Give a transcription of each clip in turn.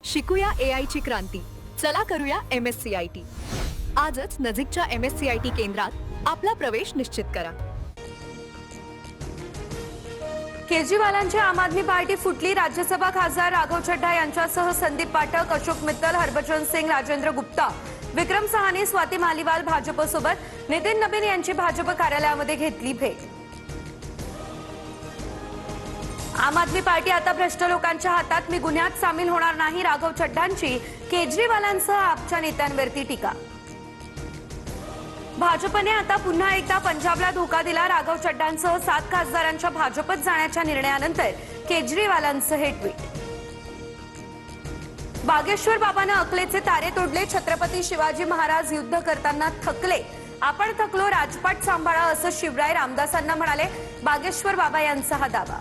शिकूया AI ची क्रांती. चला करूया MSCIT. आजच नजीकच्या MSCIT केंद्रात आपला प्रवेश निश्चित करा. केजरीवालांची आम आदमी पार्टी फुटली. राज्यसभा खासदार राघव चड्ढा यांच्यासह संदीप पाठक, अशोक मित्तल, हरभजन सिंग, राजेंद्र गुप्ता, विक्रम सहानी, स्वाती मालीवाल भाजपसोबत, नितीन नबीन यांची भाजप कार्यालयामध्ये घेतली भेट. आम आदमी पार्टी आता भ्रष्ट लोकांच्या हातात, मी गुन्ह्यात सामील होणार नाही. राघव चड्ढांची केजरीवालांसह आपच्या नेत्यांवरती टीका. भाजपने आता पुन्हा एकदा पंजाबला धोका दिला. राघव चड्ढांसह 7 खासदारांच्या भाजपत जाण्याच्या निर्णयानंतर केजरीवालांचं हे ट्विट. बागेश्वर बाबांना अकलेचे तारे तोडले. छत्रपती शिवाजी महाराज युद्ध करताना थकले. आपण थकलो, राजपाट सांभाळा असं शिवराय रामदासांना म्हणाले. बागेश्वर बाबा यांचा हा दावा.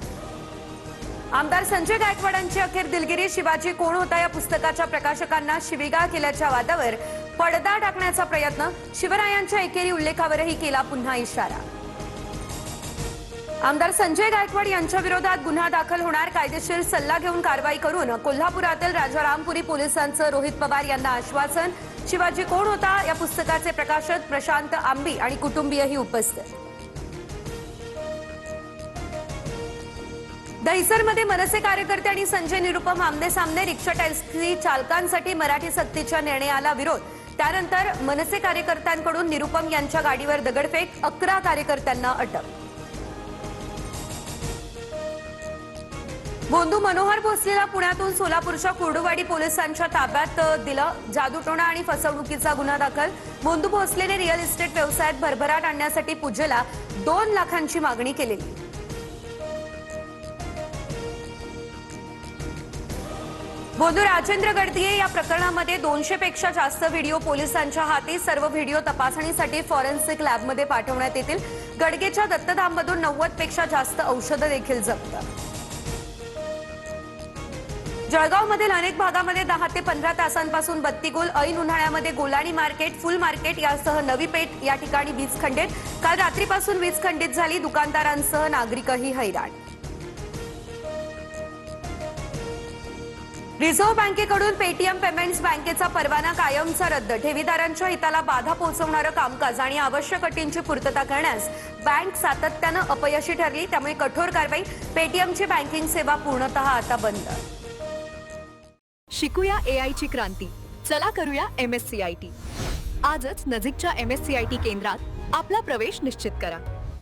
आमदार संजय गायकवाडांची अखेर दिलगिरी. शिवाजी कोण होता या पुस्तकाच्या प्रकाशकांना शिवीगाळ केल्याच्या वादावर पडदा टाकण्याचा प्रयत्न. शिवरायांच्या एकेरी उल्लेखावरही केला पुन्हा इशारा. आमदार संजय गायकवाड यांच्या विरोधात गुन्हा दाखल होणार. कायदेशीर सल्ला घेऊन कारवाई करून कोल्हापुरातील राजारामपुरी पोलिसांचं रोहित पवार यांना आश्वासन. शिवाजी कोण होता या पुस्तकाचे प्रकाशक प्रशांत आंबी आणि कुटुंबीयही उपस्थित. दहिसरमध्ये मनसे कार्यकर्ते आणि संजय निरुपम आमने सामने. रिक्षा टॅक्सी चालकांसाठी मराठी सक्तीच्या निर्णयाला विरोध. त्यानंतर मनसे कार्यकर्त्यांकडून निरुपम यांच्या गाडीवर दगडफेक. 11 कार्यकर्त्यांना अटक. बोंधू मनोहर भोसलेला पुण्यातून सोलापूरच्या कुर्डुवाडी पोलिसांच्या ताब्यात दिलं. जादूटोणा आणि फसवणुकीचा गुन्हा दाखल. बोंधू भोसलेने रिअल इस्टेट व्यवसायात भरभराट आणण्यासाठी पूजेला 2 लाखांची मागणी केलेली. बोंधू राजेंद्र गडदिये या प्रकरणामध्ये 200 पेक्षा जास्त व्हिडिओ पोलिसांच्या हाती. सर्व व्हिडिओ तपासणीसाठी फॉरेन्सिक लॅबमध्ये पाठवण्यात येतील. गडगेच्या दत्तधाममधून 90 पेक्षा जास्त औषधं देखील जप्त. जळगावमधील अनेक भागामध्ये 10 ते 15 तासांपासून बत्ती गुल. ऐन उन्हाळ्यामध्ये गोलाणी मार्केट, फुल मार्केट यासह नवी पेठ या ठिकाणी वीज खंडित. काल रात्रीपासून वीज खंडित झाली. दुकानदारांसह नागरिकही हैराण. रिझर्व्ह बँकेकडून पेटीएम पेमेंट्स बँकेचा परवाना कायमचा रद्द. ठेवीदारांच्या हिताला बाधा पोहोचवणारं कामकाज आणि आवश्यक अटींची पूर्तता करण्यास बँक सातत्यानं अपयशी ठरली. त्यामुळे कठोर कारवाई. पेटीएमची बँकिंग सेवा पूर्णतः आता बंद. शिकूया AI ची क्रांती. चला करूया MSCIT. आजच नजीकच्या MSCIT केंद्रात आपला प्रवेश निश्चित करा.